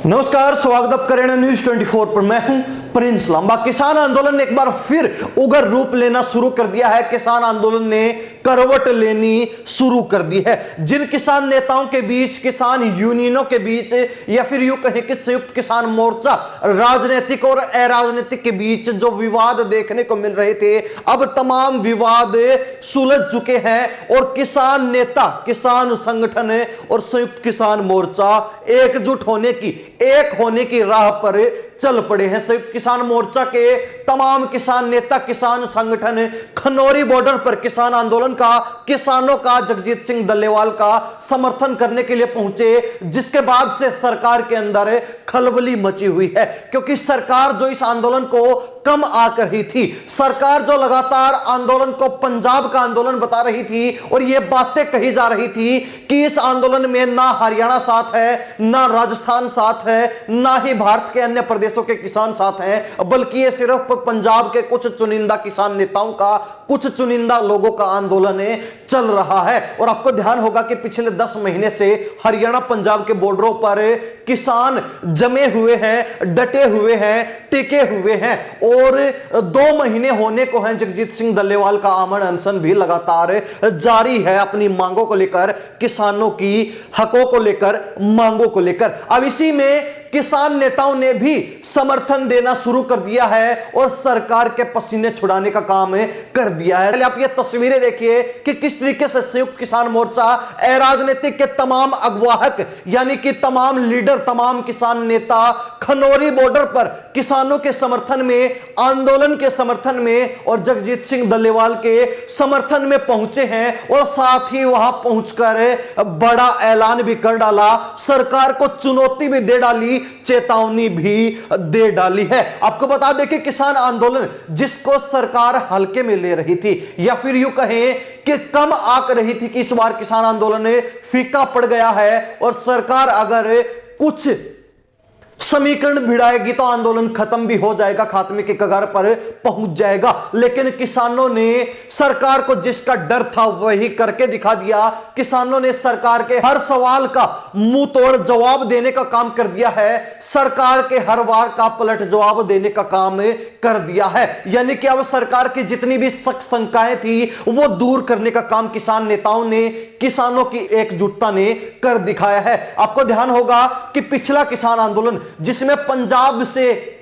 नमस्कार, स्वागत आप करें न्यूज 24 पर। मैं हूं प्रिंस लांबा। किसान आंदोलन ने एक बार फिर उग्र रूप लेना शुरू कर दिया है। किसान आंदोलन ने करवट लेनी शुरू कर दी है। जिन किसान नेताओं के बीच, किसान यूनियनों के बीच, या फिर यूं कहें कि संयुक्त किसान मोर्चा राजनीतिक और अराजनीतिक के बीच जो विवाद देखने को मिल रहे थे, अब तमाम विवाद सुलझ चुके हैं और किसान नेता, किसान संगठन और संयुक्त किसान मोर्चा एकजुट होने की, एक होने की राह पर चल पड़े हैं। संयुक्त किसान मोर्चा के तमाम किसान नेता, किसान संगठन खनौरी बॉर्डर पर किसान आंदोलन का, किसानों का, जगजीत सिंह डल्लेवाल का समर्थन करने के लिए पहुंचे, जिसके बाद से सरकार के अंदर खलबली मची हुई है। क्योंकि सरकार जो इस आंदोलन को कम आकर रही थी, सरकार जो लगातार आंदोलन को पंजाब का आंदोलन बता रही थी और यह बातें कही जा रही थी कि इस आंदोलन में ना हरियाणा साथ है, ना राजस्थान साथ है, ना ही भारत के अन्य प्रदेशों के किसान साथ हैं, बल्कि ये सिर्फ पंजाब के कुछ चुनिंदा किसान नेताओं का, कुछ चुनिंदा लोगों का आंदोलन चल रहा है। और आपको ध्यान होगा कि पिछले 10 महीने से हरियाणा पंजाब के बॉर्डरों पर किसान जमे हुए हैं, डटे हुए हैं, टिके हुए हैं और 2 महीने होने को हैं। जगजीत सिंह डल्लेवाल का आमरण अनशन भी लगातार जारी है अपनी मांगों को लेकर, किसानों की हकों को लेकर, मांगों को लेकर। अब इसी में किसान नेताओं ने भी समर्थन देना शुरू कर दिया है और सरकार के पसीने छुड़ाने का काम कर दिया है। पहले आप ये तस्वीरें देखिए कि किस तरीके से संयुक्त किसान मोर्चा राजनीतिक के तमाम अगवाहक, यानी कि तमाम लीडर, तमाम किसान नेता खनौरी बॉर्डर पर किसानों के समर्थन में, आंदोलन के समर्थन में और जगजीत सिंह डल्लेवाल के समर्थन में पहुंचे हैं। और साथ ही वहां पहुंचकर बड़ा ऐलान भी कर डाला, सरकार को चुनौती भी दे डाली, चेतावनी भी दे डाली है। आपको बता दें कि किसान आंदोलन जिसको सरकार हल्के में ले रही थी, या फिर यूं कहें कि कम आंक रही थी कि इस बार किसान आंदोलन फीका पड़ गया है और सरकार अगर कुछ समीकरण भिड़ाएगी तो आंदोलन खत्म भी हो जाएगा, खात्मे के कगार पर पहुंच जाएगा। लेकिन किसानों ने सरकार को जिसका डर था वही करके दिखा दिया। किसानों ने सरकार के हर सवाल का मुंह तोड़ जवाब देने का काम कर दिया है, सरकार के हर वार का पलट जवाब देने का काम कर दिया है। यानी कि अब सरकार की जितनी भी शक शंकाएं थी वो दूर करने का काम किसान नेताओं ने, किसानों की एकजुटता ने कर दिखाया है। आपको ध्यान होगा कि पिछला किसान आंदोलन जिसमें पंजाब से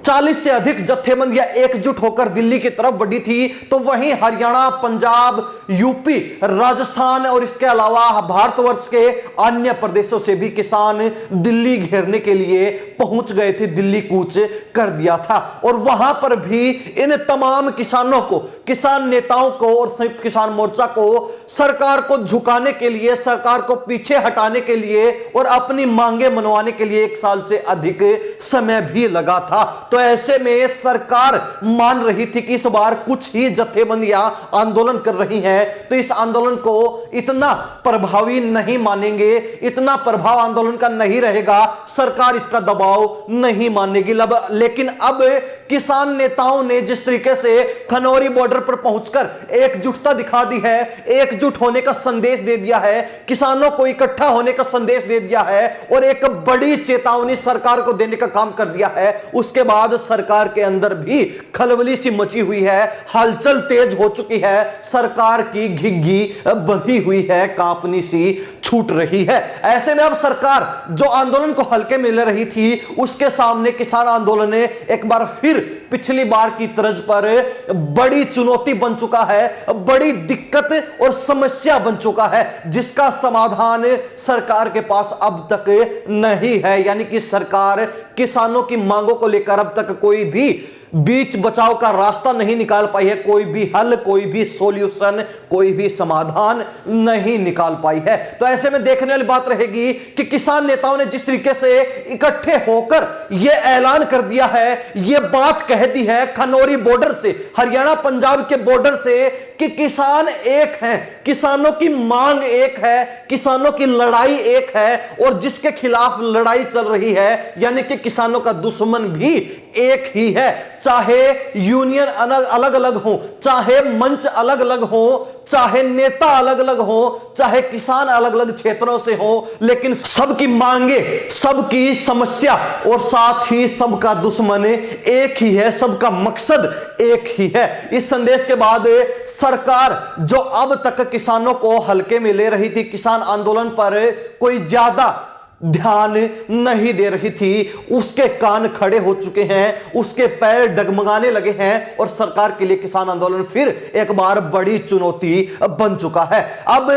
40 से अधिक जत्थेबंदियां एकजुट होकर दिल्ली की तरफ बढ़ी थी, तो वहीं हरियाणा, पंजाब, यूपी, राजस्थान और इसके अलावा भारतवर्ष के अन्य प्रदेशों से भी किसान दिल्ली घेरने के लिए पहुंच गए थे, दिल्ली कूच कर दिया था। और वहां पर भी इन तमाम किसानों को, किसान नेताओं को और संयुक्त किसान मोर्चा को सरकार को झुकाने के लिए, सरकार को पीछे हटाने के लिए और अपनी मांगे मनवाने के लिए 1 साल से अधिक समय भी लगा था। तो ऐसे में सरकार मान रही थी कि इस बार कुछ ही जत्थेबंदियां आंदोलन कर रही हैं, तो इस आंदोलन को इतना प्रभावी नहीं मानेंगे, इतना प्रभाव आंदोलन का नहीं रहेगा, सरकार इसका दबाव नहीं मानेगी। लेकिन अब किसान नेताओं ने जिस तरीके से खनौरी बॉर्डर पर पहुंचकर एकजुटता दिखा दी है, एकजुट होने का संदेश दे दिया है, किसानों को इकट्ठा होने का संदेश दे दिया है और एक बड़ी चेतावनी सरकार को देने का काम कर दिया है, उसके बाद सरकार के अंदर भी खलबली सी मची हुई है, हलचल तेज हो चुकी है, सरकार की घिघी बंधी हुई है, कांपनी सी छूट रही है। ऐसे में अब सरकार जो आंदोलन को हल्के में ले रही थी, उसके सामने किसान आंदोलन ने एक बार फिर पिछली बार की तर्ज पर बड़ी चुनौती बन चुका है, बड़ी दिक्कत और समस्या बन चुका है, जिसका समाधान सरकार के पास अब तक नहीं है। यानी कि सरकार किसानों की मांगों को लेकर अब तक कोई भी बीच बचाव का रास्ता नहीं निकाल पाई है, कोई भी हल, कोई भी सॉल्यूशन, कोई भी समाधान नहीं निकाल पाई है। तो ऐसे में देखने वाली बात रहेगी कि किसान नेताओं ने जिस तरीके से इकट्ठे होकर यह ऐलान कर दिया है, यह बात कह दी है खनौरी बॉर्डर से, हरियाणा पंजाब के बॉर्डर से, कि किसान एक हैं, किसानों की मांग एक है, किसानों की लड़ाई एक है और जिसके खिलाफ लड़ाई चल रही है, यानी कि किसानों का दुश्मन भी एक ही है। चाहे यूनियन अलग अलग हो, चाहे मंच अलग अलग हो, चाहे नेता अलग अलग हो, चाहे किसान अलग अलग क्षेत्रों से हो, लेकिन सबकी मांगे, सबकी समस्या और साथ ही सबका दुश्मन एक ही है, सबका मकसद एक ही है। इस संदेश के बाद सरकार जो अब तक किसानों को हल्के में ले रही थी, किसान आंदोलन पर कोई ज्यादा ध्यान नहीं दे रही थी, उसके कान खड़े हो चुके हैं, उसके पैर डगमगाने लगे हैं और सरकार के लिए किसान आंदोलन फिर एक बार बड़ी चुनौती बन चुका है। अब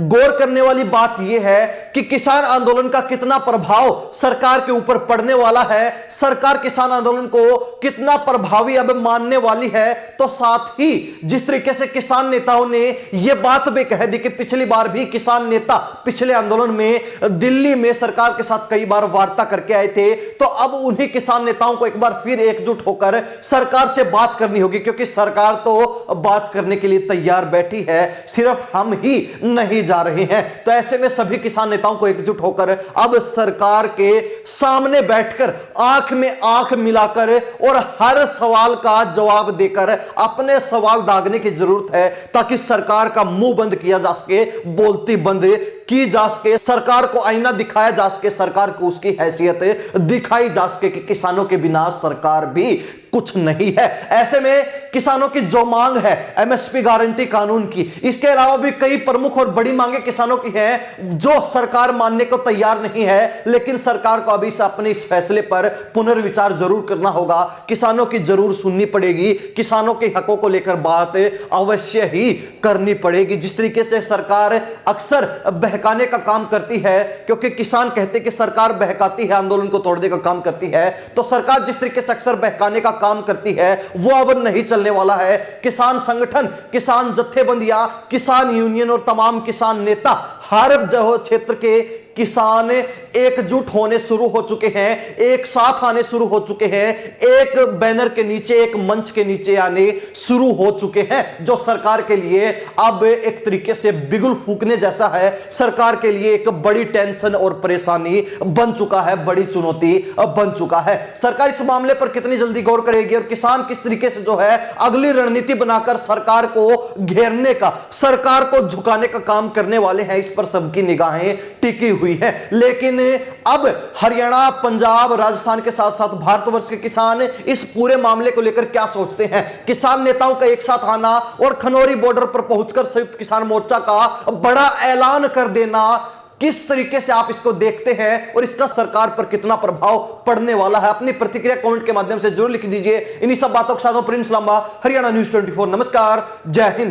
गौर करने वाली बात यह है कि किसान आंदोलन का कितना प्रभाव सरकार के ऊपर पड़ने वाला है, सरकार किसान आंदोलन को कितना प्रभावी अब मानने वाली है। तो साथ ही जिस तरीके से किसान नेताओं ने यह बात भी कह दी कि पिछली बार भी किसान नेता पिछले आंदोलन में दिल्ली में सरकार के साथ कई बार वार्ता करके आए थे, तो अब उन्हीं किसान नेताओं को एक बार फिर एकजुट होकर सरकार से बात करनी होगी, क्योंकि सरकार तो बात करने के लिए तैयार बैठी है, सिर्फ हम ही नहीं जा रहे हैं। तो ऐसे में सभी किसान नेताओं को एकजुट होकर अब सरकार के सामने बैठकर आंख में आंख मिलाकर और हर सवाल का जवाब देकर अपने सवाल दागने की जरूरत है, ताकि सरकार का मुंह बंद किया जा सके, बोलती बंद की जा सके, सरकार को आईना दिखाया जा सके, सरकार को उसकी हैसियत दिखाई जा सके कि किसानों के बिना सरकार भी कुछ नहीं है। ऐसे में किसानों की जो मांग है एमएसपी गारंटी कानून की, इसके अलावा भी कई प्रमुख और बड़ी मांगे किसानों की हैं जो सरकार मानने को तैयार नहीं है, लेकिन सरकार को अभी से अपने इस फैसले पर पुनर्विचार जरूर करना होगा, किसानों की जरूर सुननी पड़ेगी, किसानों के हकों को लेकर बात अवश्य ही करनी पड़ेगी। जिस तरीके से सरकार अक्सर बहकाने का काम करती है, क्योंकि किसान कहते कि सरकार बहकाती है, आंदोलन को तोड़ने का काम करती है, तो सरकार जिस तरीके से अक्सर बहकाने का काम करती है वो अब नहीं चलने वाला है। किसान संगठन, किसान जत्थेबंदियां, किसान यूनियन और तमाम किसान नेता हर जगह क्षेत्र के किसान एकजुट होने शुरू हो चुके हैं, एक साथ आने शुरू हो चुके हैं, एक बैनर के नीचे, एक मंच के नीचे आने शुरू हो चुके हैं, जो सरकार के लिए अब एक तरीके से बिगुल फूकने जैसा है, सरकार के लिए एक बड़ी टेंशन और परेशानी बन चुका है, बड़ी चुनौती बन चुका है। सरकार इस मामले पर कितनी जल्दी गौर करेगी और किसान किस तरीके से जो है अगली रणनीति बनाकर सरकार को घेरने का, सरकार को झुकाने का काम करने वाले हैं, इस पर सबकी निगाहें टिकी हुई है। लेकिन अब हरियाणा, पंजाब, राजस्थान के साथ साथ भारतवर्ष के किसान इस पूरे मामले को लेकर क्या सोचते हैं? किसान नेताओं का एक साथ आना और खनौरी बॉर्डर पर पहुंचकर संयुक्त किसान मोर्चा का बड़ा ऐलान कर देना, किस तरीके से आप इसको देखते हैं और इसका सरकार पर कितना प्रभाव पड़ने वाला है? अपनी प्रतिक्रिया कमेंट के माध्यम से जरूर लिख दीजिए। इन्हीं सब बातों के साथ प्रिंस लांबा, हरियाणा न्यूज़ 24। नमस्कार, जय हिंद।